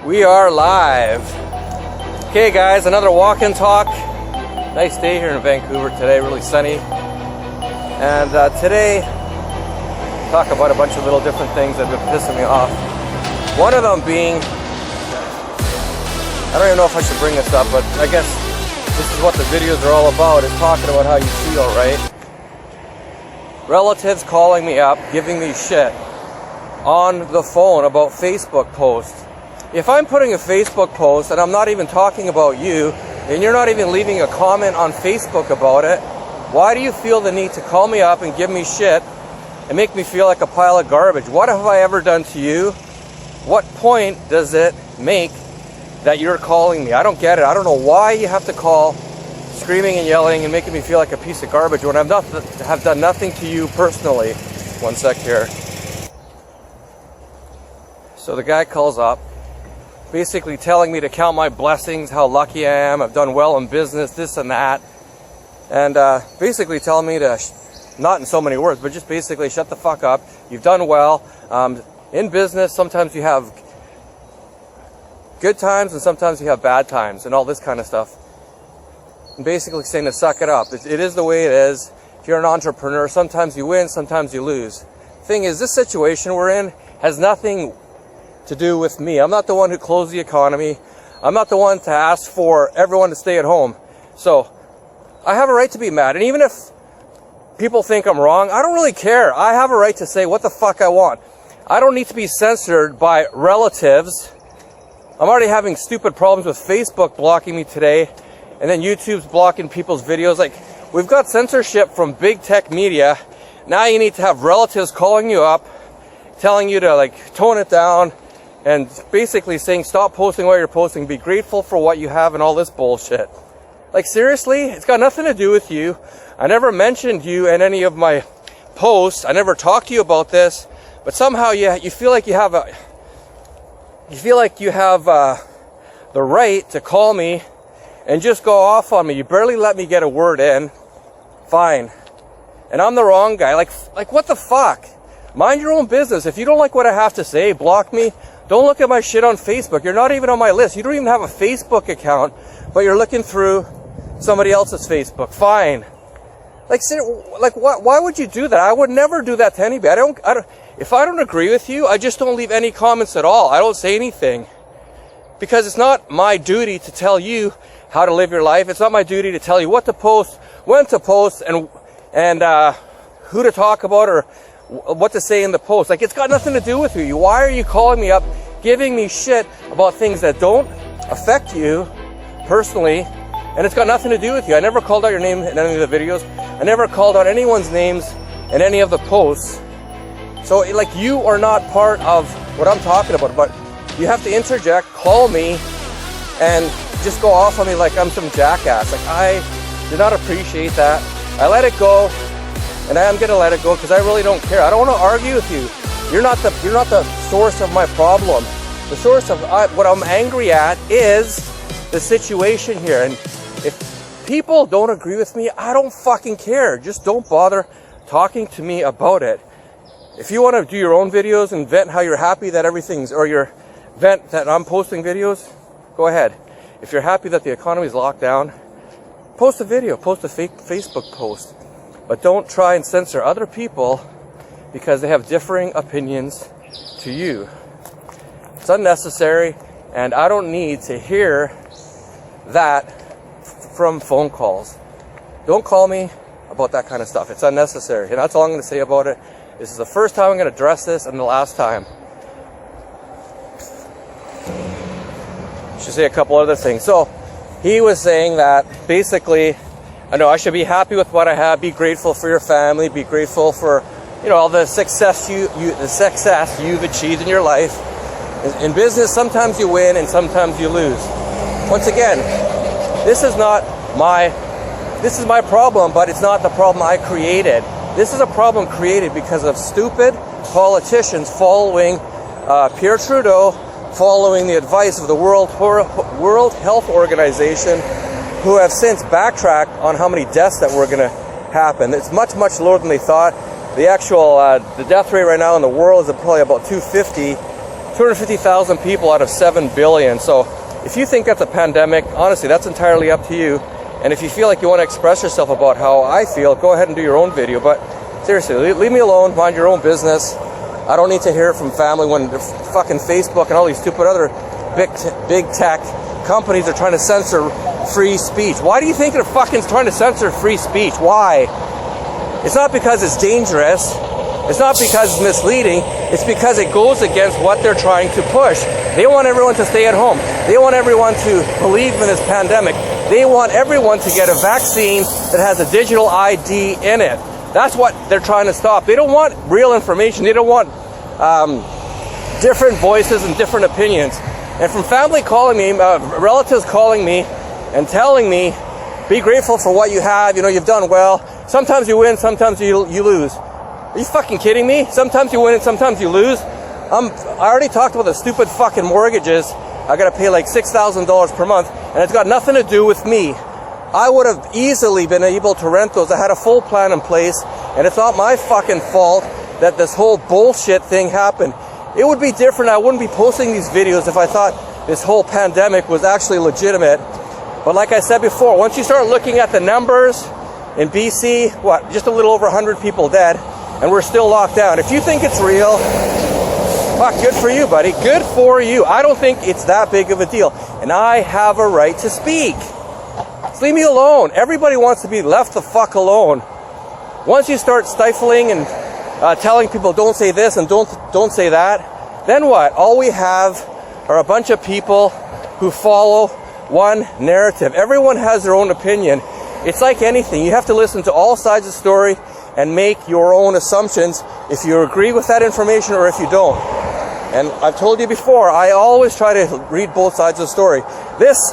We are live. Okay guys, another walk and talk. Nice day here in Vancouver today, really sunny. And today, talk about a bunch of little different things that have been pissing me off. One of them being, I don't even know if I should bring this up, but I guess this is what the videos are all about, is talking about how you feel, right? Relatives calling me up, giving me shit on the phone about Facebook posts. If I'm putting a Facebook post and I'm not even talking about you, and you're not even leaving a comment on Facebook about it, why do you feel the need to call me up and give me shit and make me feel like a pile of garbage? What have I ever done to you? What point does it make that you're calling me? I don't get it. I don't know why you have to call screaming and yelling and making me feel like a piece of garbage when I've have done nothing to you personally. One sec here. So the guy calls up, basically telling me to count my blessings, how lucky I am, I've done well in business, this and that. And basically telling me to, not in so many words, but just basically shut the fuck up. You've done well. In business, sometimes you have good times and sometimes you have bad times and all this kind of stuff. And basically saying to suck it up. It is the way it is. If you're an entrepreneur, sometimes you win, sometimes you lose. Thing is, this situation we're in has nothing to do with me. I'm not the one who closed the economy. I'm not the one to ask for everyone to stay at home. So I have a right to be mad. And even if people think I'm wrong, I don't really care. I have a right to say what the fuck I want. I don't need to be censored by relatives. I'm already having stupid problems with Facebook blocking me today, and then YouTube's blocking people's videos. Like, we've got censorship from big tech media. Now you need to have relatives calling you up, telling you to like tone it down, and basically saying stop posting what you're posting, be grateful for what you have and all this bullshit. Like, seriously, it's got nothing to do with you. I never mentioned you in any of my posts. I never talked to you about this, but somehow you feel like you have the right to call me and just go off on me. You barely let me get a word in. Fine. And I'm the wrong guy. Like what the fuck? Mind your own business. If you don't like what I have to say, block me. Don't look at my shit on Facebook. You're not even on my list. You don't even have a Facebook account, but you're looking through somebody else's Facebook. Fine. Why would you do that? I would never do that to anybody. If I don't agree with you, I just don't leave any comments at all. I don't say anything. Because it's not my duty to tell you how to live your life. It's not my duty to tell you what to post, when to post, and who to talk about or what to say in the post. Like, it's got nothing to do with you. Why are you calling me up, giving me shit about things that don't affect you personally, and it's got nothing to do with you? I never called out your name in any of the videos. I never called out anyone's names in any of the posts. So, like, you are not part of what I'm talking about, but you have to interject, call me, and just go off on me like I'm some jackass. Like, I did not appreciate that. I let it go. And I am going to let it go because I really don't care. I don't want to argue with you. You're not the source of my problem. The source of what I'm angry at is the situation here. And if people don't agree with me, I don't fucking care. Just don't bother talking to me about it. If you want to do your own videos and vent how you're happy that vent that I'm posting videos, go ahead. If you're happy that the economy is locked down, post a video, post a fake Facebook post. But don't try and censor other people because they have differing opinions to you. It's unnecessary, and I don't need to hear that from phone calls. Don't call me about that kind of stuff. It's unnecessary, and that's all I'm going to say about it. This is the first time I'm going to address this and the last time. I should say a couple other things. So he was saying that basically, I know I should be happy with what I have, be grateful for your family, be grateful for, all the success you've achieved in your life. In business, sometimes you win and sometimes you lose. Once again, this is my problem, but it's not the problem I created. This is a problem created because of stupid politicians following Pierre Trudeau, following the advice of the World Health Organization, who have since backtracked on how many deaths that were going to happen. It's much, much lower than they thought. The actual the death rate right now in the world is probably about 250 250,000 people out of 7 billion. So if you think that's a pandemic, honestly, that's entirely up to you. And if you feel like you want to express yourself about how I feel, go ahead and do your own video. But seriously, leave me alone, mind your own business. I don't need to hear it from family when fucking Facebook and all these stupid other big tech companies are trying to censor free speech. Why do you think they're fucking trying to censor free speech? Why? It's not because it's dangerous. It's not because it's misleading. It's because it goes against what they're trying to push. They want everyone to stay at home. They want everyone to believe in this pandemic. They want everyone to get a vaccine that has a digital ID in it. That's what they're trying to stop. They don't want real information. They don't want different voices and different opinions. And from family calling me, relatives calling me and telling me, be grateful for what you have. You know, you've done well. Sometimes you win, sometimes you lose. Are you fucking kidding me? Sometimes you win and sometimes you lose. I already talked about the stupid fucking mortgages. I gotta pay like $6,000 per month, and it's got nothing to do with me. I would have easily been able to rent those. I had a full plan in place, and it's not my fucking fault that this whole bullshit thing happened. It would be different. I wouldn't be posting these videos if I thought this whole pandemic was actually legitimate. But like I said before, once you start looking at the numbers in BC, just a little over 100 people dead, and we're still locked down. If you think it's real, fuck, good for you, buddy. Good for you. I don't think it's that big of a deal. And I have a right to speak. Just leave me alone. Everybody wants to be left the fuck alone. Once you start stifling and telling people don't say this and don't say that, then what? All we have are a bunch of people who follow one narrative. Everyone has their own opinion. It's like anything. You have to listen to all sides of the story and make your own assumptions if you agree with that information or if you don't. And I've told you before, I always try to read both sides of the story. This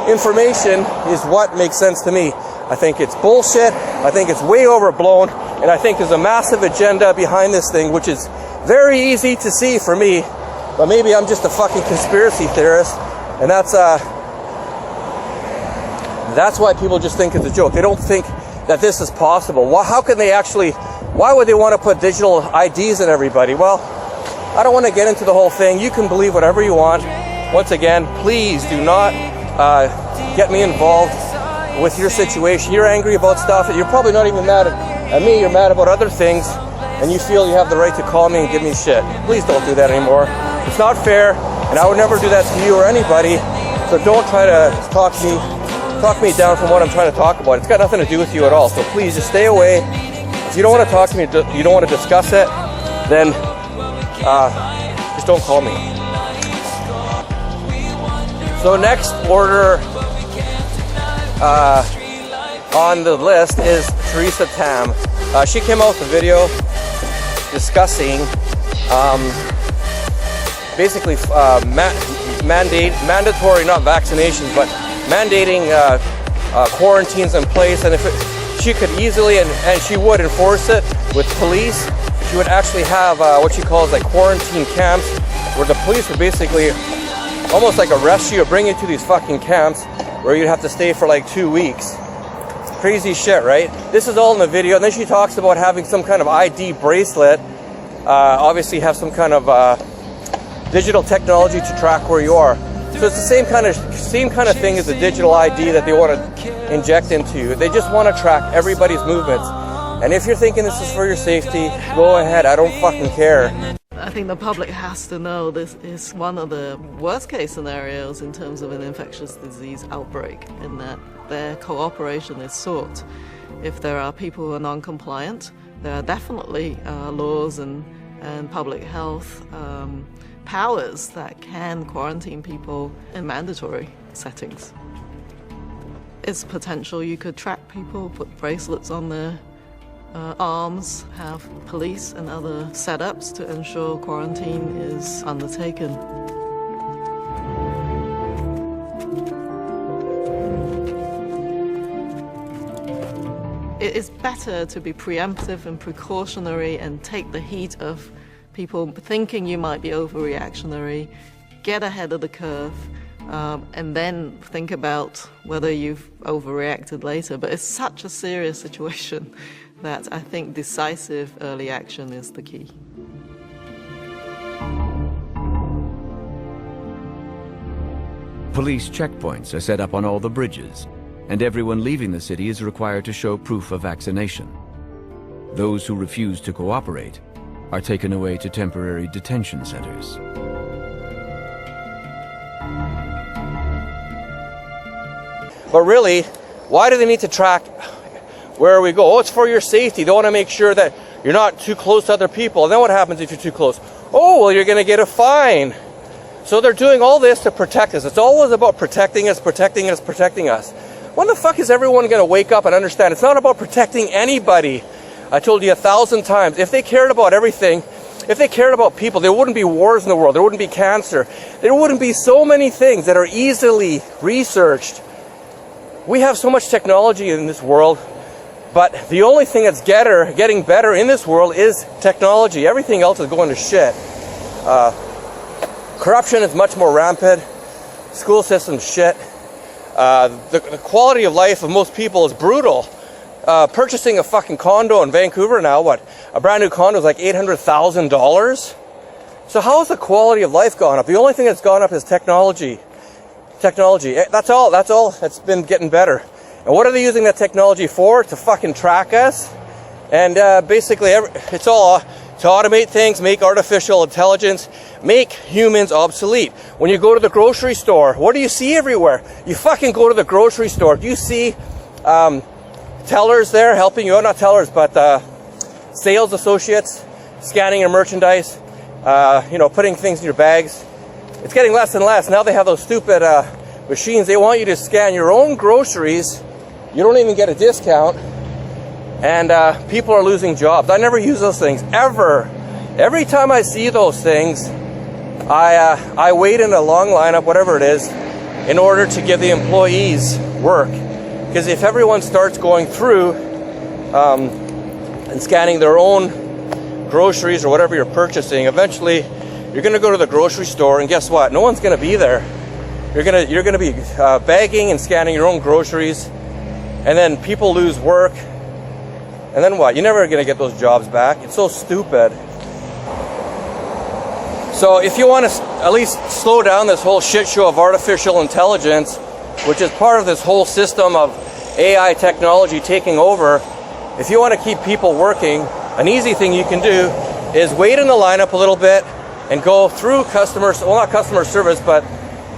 information is what makes sense to me. I think it's bullshit. I think it's way overblown. And I think there's a massive agenda behind this thing, which is very easy to see for me. But maybe I'm just a fucking conspiracy theorist. And that's why people just think it's a joke. They don't think that this is possible. How can they actually, why would they want to put digital IDs in everybody? Well, I don't want to get into the whole thing. You can believe whatever you want. Once again, please do not get me involved with your situation. You're angry about stuff. You're probably not even mad at me. You're mad about other things. And you feel you have the right to call me and give me shit. Please don't do that anymore. It's not fair. And I would never do that to you or anybody. So don't try to talk me down from what I'm trying to talk about. It's got nothing to do with you at all. So please just stay away. If you don't want to talk to me, you don't want to discuss it, then just don't call me. So next order on the list is Theresa Tam. She came out with a video discussing basically mandatory, not vaccinations, but mandating quarantines in place. And if she could easily and she would enforce it with police, she would actually have what she calls like quarantine camps, where the police would basically almost like arrest you or bring you to these fucking camps where you'd have to stay for like 2 weeks. Crazy shit, right? This is all in the video. And then she talks about having some kind of ID bracelet, obviously have some kind of digital technology to track where you are. So it's the same kind of thing as the digital ID that they want to inject into you. They just want to track everybody's movements. And if you're thinking this is for your safety, go ahead. I don't fucking care. I think the public has to know this is one of the worst case scenarios in terms of an infectious disease outbreak, in that their cooperation is sought. If there are people who are non-compliant, there are definitely laws and public health powers that can quarantine people in mandatory settings. It's potential you could track people, put bracelets on their arms, have police and other setups to ensure quarantine is undertaken. It is better to be preemptive and precautionary and take the heat of people thinking you might be overreactionary, get ahead of the curve, and then think about whether you've overreacted later. But it's such a serious situation that I think decisive early action is the key. Police checkpoints are set up on all the bridges, and everyone leaving the city is required to show proof of vaccination. Those who refuse to cooperate are taken away to temporary detention centers. But really, why do they need to track where we go? Oh, it's for your safety. They want to make sure that you're not too close to other people. And then what happens if you're too close? Oh, well, you're going to get a fine. So they're doing all this to protect us. It's always about protecting us, protecting us, protecting us. When the fuck is everyone going to wake up and understand? It's not about protecting anybody. I told you 1,000 times. If they cared about everything, if they cared about people, there wouldn't be wars in the world. There wouldn't be cancer. There wouldn't be so many things that are easily researched. We have so much technology in this world, but the only thing that's getting better in this world is technology. Everything else is going to shit. Corruption is much more rampant. School system's shit. The quality of life of most people is brutal. Purchasing a fucking condo in Vancouver now, a brand new condo is like $800,000. So how has the quality of life gone up? The only thing that's gone up is technology. That's all that's been getting better. And what are they using that technology for? To fucking track us. And basically, it's all to automate things, make artificial intelligence, make humans obsolete. When you go to the grocery store, what do you see everywhere? You fucking go to the grocery store. Do you see tellers there helping you out? Not tellers, but sales associates scanning your merchandise, putting things in your bags. It's getting less and less. Now they have those stupid machines. They want you to scan your own groceries. You don't even get a discount. And people are losing jobs. I never use those things, ever. Every time I see those things, I wait in a long lineup, whatever it is, in order to give the employees work. Because if everyone starts going through and scanning their own groceries or whatever you're purchasing, eventually you're going to go to the grocery store, and guess what? No one's going to be there. You're going to be bagging and scanning your own groceries, and then people lose work. And then what? You're never going to get those jobs back. It's so stupid. So if you want to at least slow down this whole shit show of artificial intelligence, which is part of this whole system of AI technology taking over, if you want to keep people working, an easy thing you can do is wait in the lineup a little bit and go through not customer service, but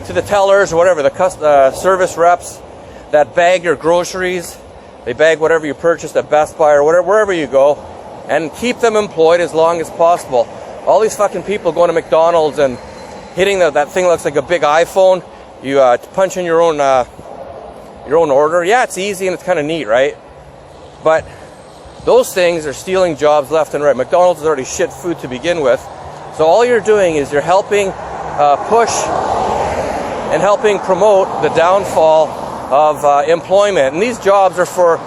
to the tellers or whatever, the service reps that bag your groceries. They bag whatever you purchased at Best Buy or whatever, wherever you go, and keep them employed as long as possible. All these fucking people going to McDonald's and hitting that thing looks like a big iPhone. You punch in your own order. Yeah, it's easy and it's kind of neat, right? But those things are stealing jobs left and right. McDonald's is already shit food to begin with. So all you're doing is you're helping push and helping promote the downfall of employment. And these jobs are for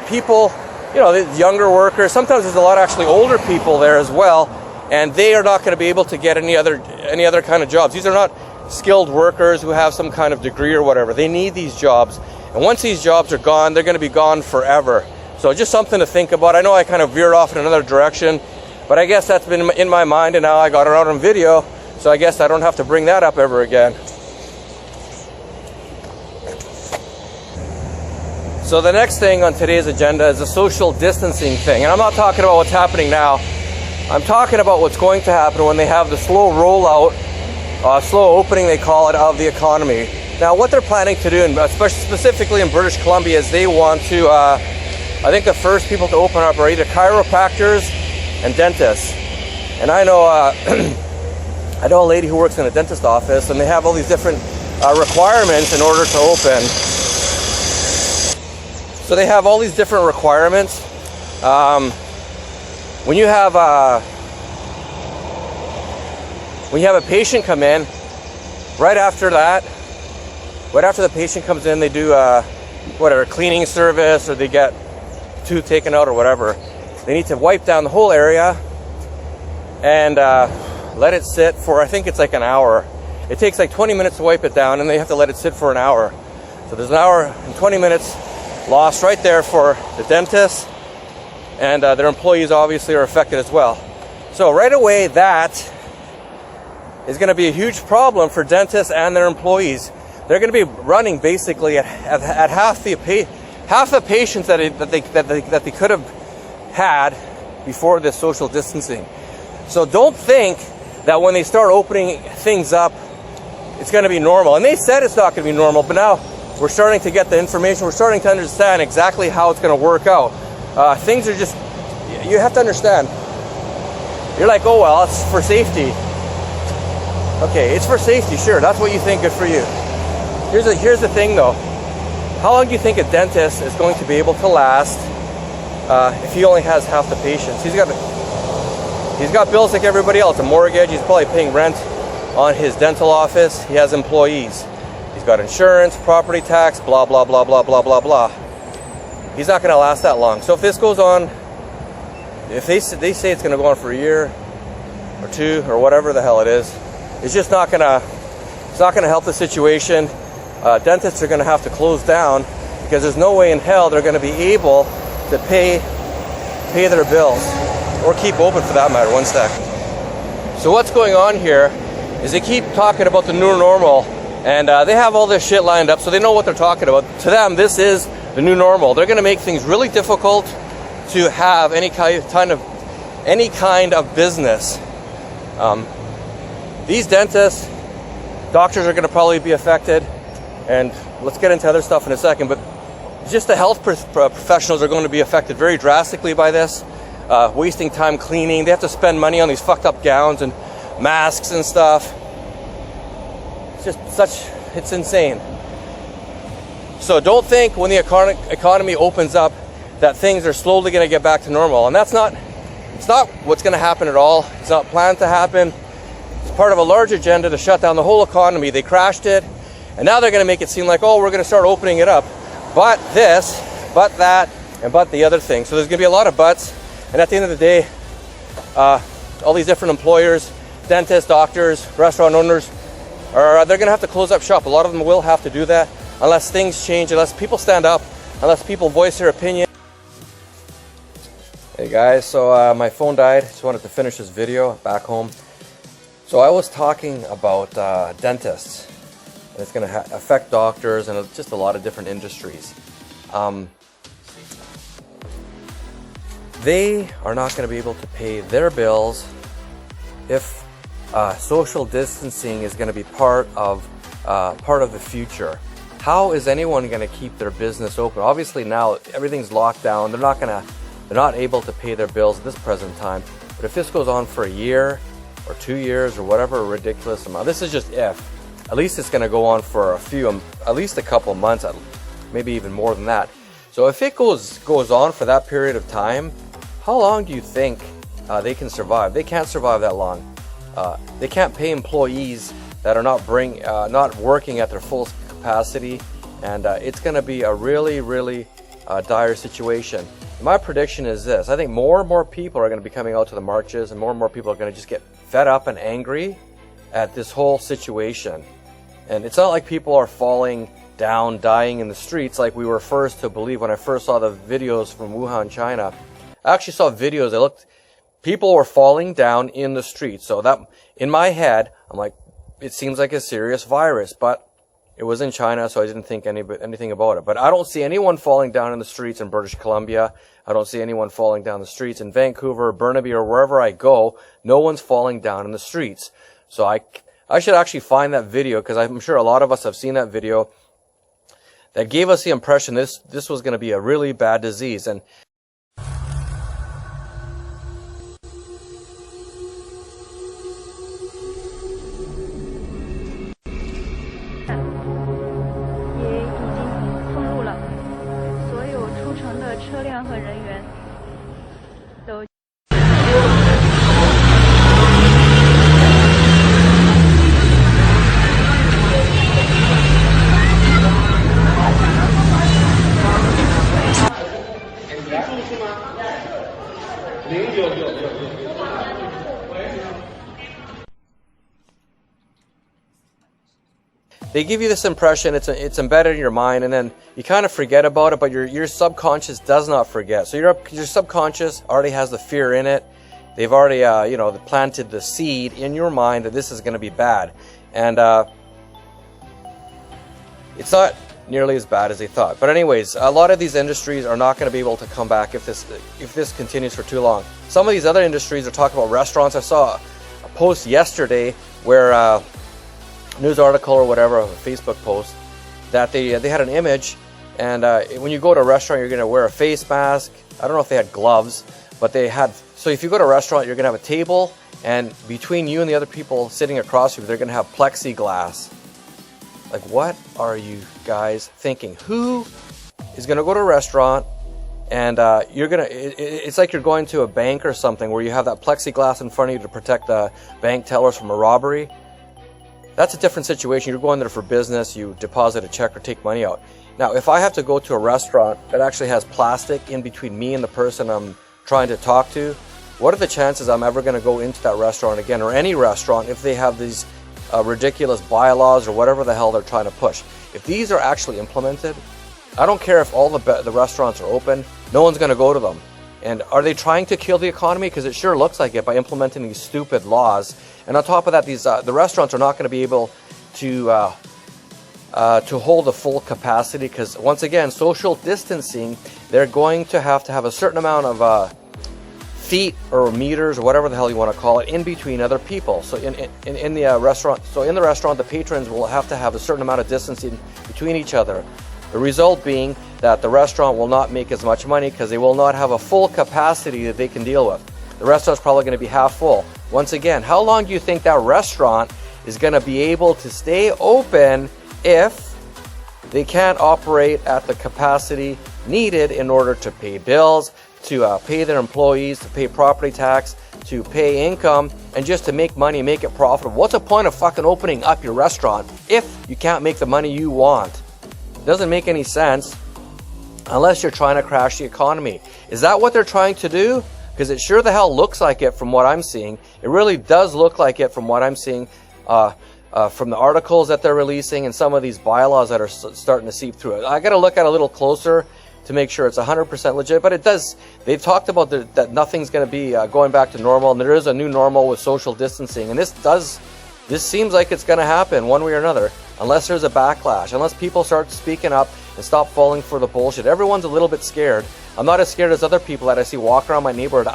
people, the younger workers. Sometimes there's a lot of actually older people there as well, and they are not going to be able to get any other kind of jobs. These are not skilled workers who have some kind of degree or whatever. They need these jobs. And once these jobs are gone, they're going to be gone forever. So just something to think about. I know I kind of veered off in another direction, but I guess that's been in my mind, and now I got it out on video, so I guess I don't have to bring that up ever again. So the next thing on today's agenda is the social distancing thing. And I'm not talking about what's happening now. I'm talking about what's going to happen when they have the slow rollout, slow opening they call it, of the economy. Now what they're planning to do, and especially specifically in British Columbia, is they want to, I think the first people to open up are either chiropractors and dentists. And I know I know a lady who works in a dentist office, and they have all these different requirements in order to open. So they have all these different requirements. When you have a patient come in, right after the patient comes in, they do cleaning service, or they get tooth taken out or whatever. They need to wipe down the whole area and let it sit for, I think it's like an hour. It takes like 20 minutes to wipe it down, and they have to let it sit for an hour. So there's an hour and 20 minutes lost right there for the dentist, and their employees obviously are affected as well. So right away, that is going to be a huge problem for dentists and their employees, they're going to be running basically at half the patients that they could have had before this social distancing. So don't think that when they start opening things up, it's going to be normal. And they said it's not going to be normal, but now we're starting to get the information. We're starting to understand exactly how it's going to work out. Things are just, you have to understand. You're like, oh, well, it's for safety. Okay, it's for safety, sure. That's what you think, good for you. Here's the thing, though. How long do you think a dentist is going to be able to last if he only has half the patients? He's got bills like everybody else, a mortgage. He's probably paying rent on his dental office. He has employees. He's got insurance, property tax, blah, blah, blah, blah, blah, blah, blah. He's not going to last that long. So if this goes on, if they say it's going to go on for a year or two or whatever the hell it is, it's just not going to, it's not going to help the situation. Dentists are going to have to close down because there's no way in hell they're going to be able to pay their bills or keep open for that matter. One sec. So what's going on here is they keep talking about the new normal, and they have all this shit lined up, so they know what they're talking about. To them, this is the new normal. They're going to make things really difficult to have any kind of business. These dentists, doctors are going to probably be affected, and let's get into other stuff in a second, but just the health professionals are going to be affected very drastically by this. Wasting time cleaning. They have to spend money on these fucked up gowns and masks and stuff. It's insane. So don't think when the economy opens up that things are slowly going to get back to normal. And it's not what's going to happen at all. It's not planned to happen. It's part of a large agenda to shut down the whole economy. They crashed it, and now they're going to make it seem like, oh, we're going to start opening it up. But this, but that, and but the other thing. So there's going to be a lot of buts. And at the end of the day, all these different employers, dentists, doctors, restaurant owners, they're going to have to close up shop. A lot of them will have to do that unless things change, unless people stand up, unless people voice their opinion. Hey guys, so my phone died. Just wanted to finish this video back home. So I was talking about dentists, and it's going to affect doctors and just a lot of different industries. They are not going to be able to pay their bills if social distancing is going to be part of the future. How is anyone going to keep their business open? Obviously now everything's locked down. They're not able to pay their bills at this present time. But if this goes on for a year or 2 years or whatever ridiculous amount, this is just if. At least it's going to go on for at least a couple months, maybe even more than that. So if it goes on for that period of time, how long do you think they can survive? They can't survive that long. They can't pay employees that are not working at their full capacity, and it's going to be a really, really dire situation. My prediction is this: I think more and more people are going to be coming out to the marches, and more people are going to just get fed up and angry at this whole situation. And it's not like people are falling down, dying in the streets like we were first to believe when I first saw the videos from Wuhan, China. I actually saw videos people were falling down in the streets. So that, in my head, I'm like, it seems like a serious virus, but it was in China, so I didn't think anything about it. But I don't see anyone falling down in the streets in British Columbia. I don't see anyone falling down the streets in Vancouver, Burnaby, or wherever I go. No one's falling down in the streets. So I should actually find that video, because I'm sure a lot of us have seen that video that gave us the impression this was going to be a really bad disease. And they give you this impression, it's embedded in your mind, and then you kind of forget about it, but your subconscious does not forget. So your subconscious already has the fear in it. They've already planted the seed in your mind that this is going to be bad. And it's not nearly as bad as they thought. But anyways, a lot of these industries are not going to be able to come back if this continues for too long. Some of these other industries are talking about restaurants. I saw a post yesterday where a news article or whatever, a Facebook post, that they had an image, and when you go to a restaurant, you're going to wear a face mask. I don't know if they had gloves, but they had. So if you go to a restaurant, you're going to have a table, and between you and the other people sitting across you, they're going to have plexiglass. Like, what are you guys thinking? Who is going to go to a restaurant and it's like you're going to a bank or something where you have that plexiglass in front of you to protect the bank tellers from a robbery? That's a different situation. You're going there for business, you deposit a check or take money out. Now, if I have to go to a restaurant that actually has plastic in between me and the person I'm trying to talk to, what are the chances I'm ever going to go into that restaurant again, or any restaurant, if they have these ridiculous bylaws or whatever the hell they're trying to push? If these are actually implemented, I don't care if all the restaurants are open, no one's going to go to them. And are they trying to kill the economy? Because it sure looks like it by implementing these stupid laws. And on top of that, these the restaurants are not going to be able to hold a full capacity, because once again, social distancing, they're going to have a certain amount of feet or meters or whatever the hell you want to call it in between other people. So in the restaurant, the patrons will have to have a certain amount of distancing between each other. The result being that the restaurant will not make as much money because they will not have a full capacity that they can deal with. The restaurant's probably going to be half full. Once again, how long do you think that restaurant is going to be able to stay open if they can't operate at the capacity needed in order to pay bills, to pay their employees, to pay property tax, to pay income, and just to make money, make it profitable? What's the point of fucking opening up your restaurant if you can't make the money you want? It doesn't make any sense unless you're trying to crash the economy. Is that what they're trying to do? Because it sure the hell looks like it from what I'm seeing. It really does look like it from what I'm seeing from the articles that they're releasing and some of these bylaws that are starting to seep through it. I got to look at it a little closer to make sure it's 100% legit, but it does. They've talked about that nothing's going to be going back to normal, and there is a new normal with social distancing, and this seems like it's going to happen one way or another, unless there's a backlash, unless people start speaking up and stop falling for the bullshit. Everyone's a little bit scared. I'm not as scared as other people that I see walk around my neighborhood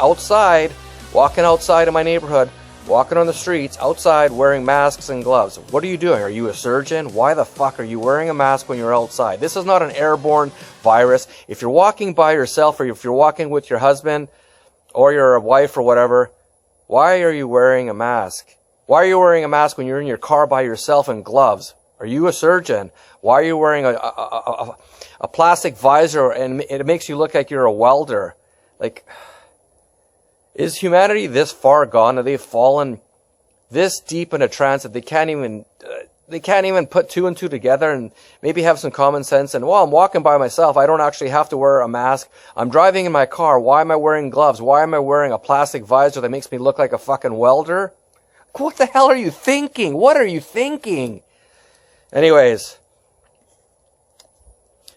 walking outside of my neighborhood, walking on the streets outside wearing masks and gloves. What are you doing? Are you a surgeon? Why the fuck are you wearing a mask when you're outside? This is not an airborne virus. If you're walking by yourself, or if you're walking with your husband or your wife or whatever, why are you wearing a mask? Why are you wearing a mask when you're in your car by yourself and gloves? Are you a surgeon? Why are you wearing a plastic visor and it makes you look like you're a welder? Like, is humanity this far gone? Have they fallen this deep in a trance that they can't even put two and two together and maybe have some common sense? And, well, I'm walking by myself. I don't actually have to wear a mask. I'm driving in my car. Why am I wearing gloves? Why am I wearing a plastic visor that makes me look like a fucking welder? What the hell are you thinking? What are you thinking? Anyways.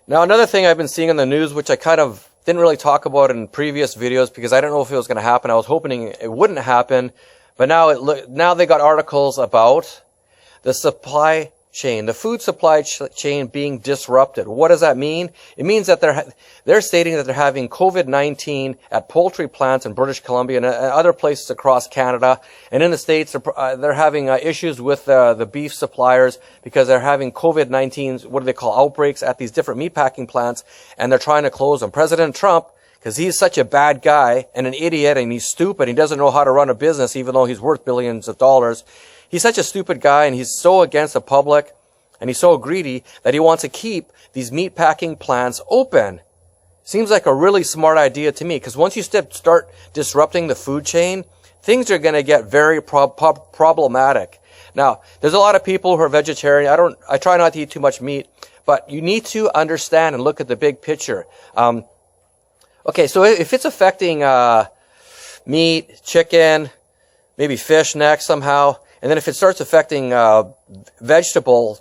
Now, another thing I've been seeing in the news, which I kind of didn't really talk about in previous videos because I didn't know if it was going to happen. I was hoping it wouldn't happen. But now they got articles about the supply chain, the food supply chain being disrupted. What does that mean? It means that they're stating that they're having COVID-19 at poultry plants in British Columbia and other places across Canada. And in the States, they're having issues with the beef suppliers because they're having COVID-19, what do they call, outbreaks at these different meatpacking plants, and they're trying to close them. President Trump, because he's such a bad guy and an idiot and he's stupid, he doesn't know how to run a business even though he's worth billions of dollars. He's such a stupid guy and he's so against the public and he's so greedy that he wants to keep these meatpacking plants open. Seems like a really smart idea to me, because once you start disrupting the food chain, things are going to get very problematic. Now, there's a lot of people who are vegetarian. I try not to eat too much meat, but you need to understand and look at the big picture. Okay, so if it's affecting meat, chicken, maybe fish next somehow, and then if it starts affecting vegetable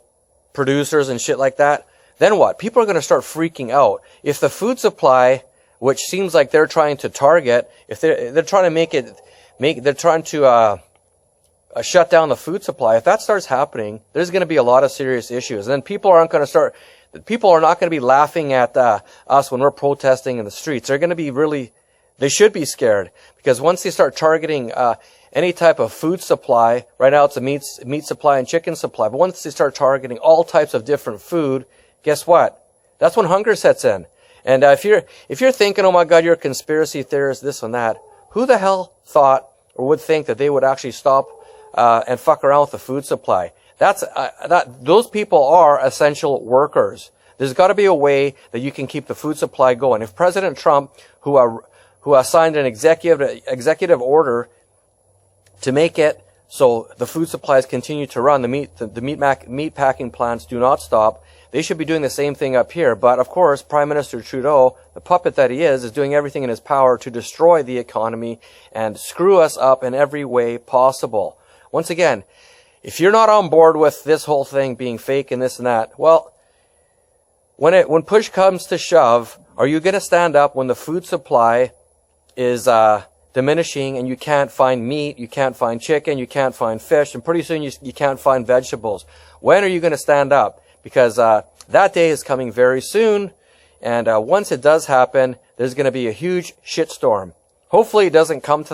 producers and shit like that, then what? People are going to start freaking out. If the food supply, which seems like they're trying to target, if they're trying to they're trying to shut down the food supply, if that starts happening, there's going to be a lot of serious issues. And then people are not going to be laughing at us when we're protesting in the streets. They're going to be they should be scared, because once they start targeting any type of food supply, right now it's a meat supply and chicken supply, but once they start targeting all types of different food, guess what? That's when hunger sets in. And if you're thinking, oh my God, you're a conspiracy theorist, this and that, who the hell thought or would think that they would actually stop and fuck around with the food supply? Those people are essential workers. There's got to be a way that you can keep the food supply going. If President Trump, who signed an executive order to make it so the food supplies continue to run, the meat packing plants do not stop, they should be doing the same thing up here. But of course, Prime Minister Trudeau, the puppet that he is doing everything in his power to destroy the economy and screw us up in every way possible. Once again, if you're not on board with this whole thing being fake and this and that, well, when push comes to shove, are you going to stand up when the food supply is diminishing and you can't find meat, you can't find chicken, you can't find fish, and pretty soon you can't find vegetables? When are you going to stand up? Because that day is coming very soon, and once it does happen, there's going to be a huge shitstorm. Hopefully it doesn't come to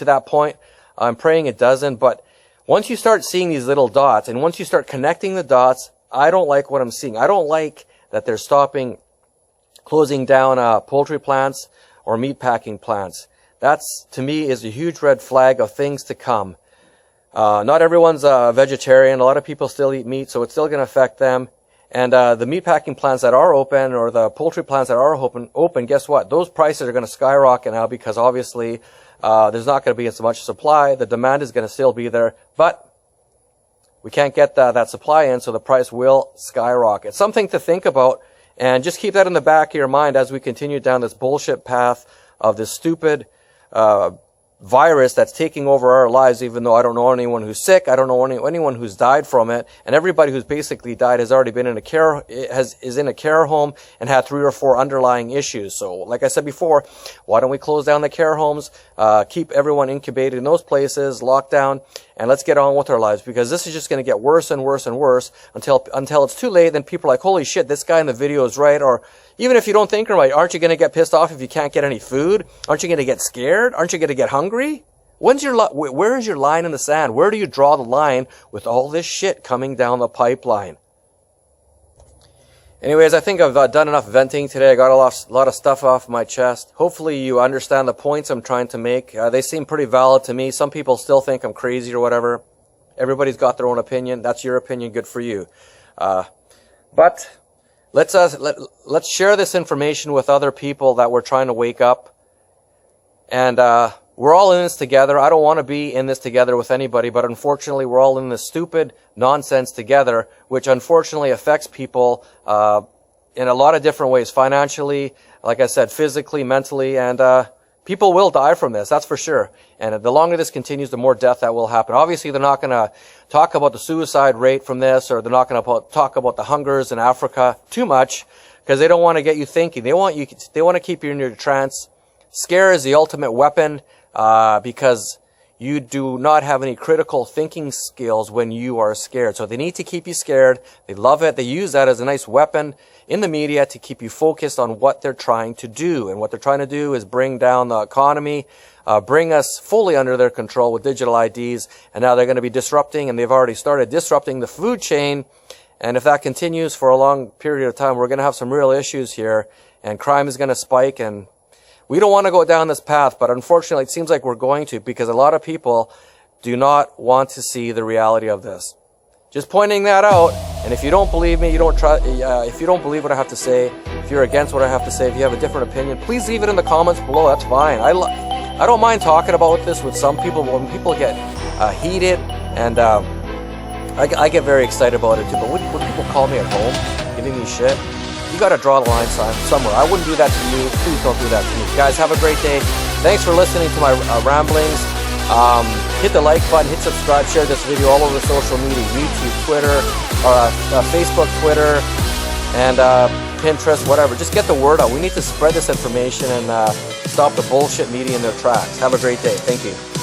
that point. I'm praying it doesn't, but once you start seeing these little dots, and once you start connecting the dots, I don't like what I'm seeing. I don't like that they're closing down poultry plants or meat packing plants. That's, to me, is a huge red flag of things to come. Not everyone's a vegetarian. A lot of people still eat meat, so it's still going to affect them. And the meat packing plants that are open, or the poultry plants that are open, guess what? Those prices are going to skyrocket now, because obviously there's not going to be as much supply. The demand is going to still be there, but we can't get that supply in, so the price will skyrocket. Something to think about, and just keep that in the back of your mind as we continue down this bullshit path of this stupid virus that's taking over our lives, even though I don't know anyone who's sick. I don't know anyone who's died from it. And everybody who's basically died has already been is in a care home and had 3 or 4 underlying issues. So, like I said before, why don't we close down the care homes, keep everyone incubated in those places, lock down, and let's get on with our lives, because this is just going to get worse and worse and worse until it's too late. Then people are like, holy shit, this guy in the video is right. Or even if you don't think right, aren't you going to get pissed off if you can't get any food? Aren't you going to get scared? Aren't you going to get hungry? Where is your line in the sand? Where do you draw the line with all this shit coming down the pipeline? Anyways, I think I've done enough venting today. I got a lot of stuff off my chest. Hopefully you understand the points I'm trying to make. They seem pretty valid to me. Some people still think I'm crazy or whatever. Everybody's got their own opinion. That's your opinion. Good for you. But let's share this information with other people that we're trying to wake up. And we're all in this together. I don't want to be in this together with anybody, but unfortunately we're all in this stupid nonsense together, which unfortunately affects people in a lot of different ways, financially, like I said, physically, mentally, and people will die from this, that's for sure. And the longer this continues, the more death that will happen. Obviously, they're not going to talk about the suicide rate from this, or they're not going to talk about the hungers in Africa too much, because they don't want to get you thinking. They want to keep you in your trance. Scare is the ultimate weapon, because you do not have any critical thinking skills when you are scared. So they need to keep you scared. They love it. They use that as a nice weapon in the media to keep you focused on what they're trying to do. And what they're trying to do is bring down the economy, bring us fully under their control with digital IDs. And now they're going to be disrupting, and they've already started disrupting the food chain. And if that continues for a long period of time, we're going to have some real issues here, and crime is going to spike. And we don't want to go down this path, but unfortunately it seems like we're going to, because a lot of people do not want to see the reality of this. Just pointing that out. And if you don't believe me, if you don't believe what I have to say, if you're against what I have to say, if you have a different opinion, please leave it in the comments below. That's fine. I don't mind talking about this with some people, but when people get heated, and I get very excited about it too. But when people call me at home, giving me shit, you got to draw the line somewhere. I wouldn't do that to you. Please don't do that to me. Guys, have a great day. Thanks for listening to my ramblings. Hit the like button, hit subscribe, share this video all over social media, YouTube, Twitter, Facebook, Twitter, and Pinterest, whatever. Just get the word out. We need to spread this information and stop the bullshit media in their tracks. Have a great day. Thank you.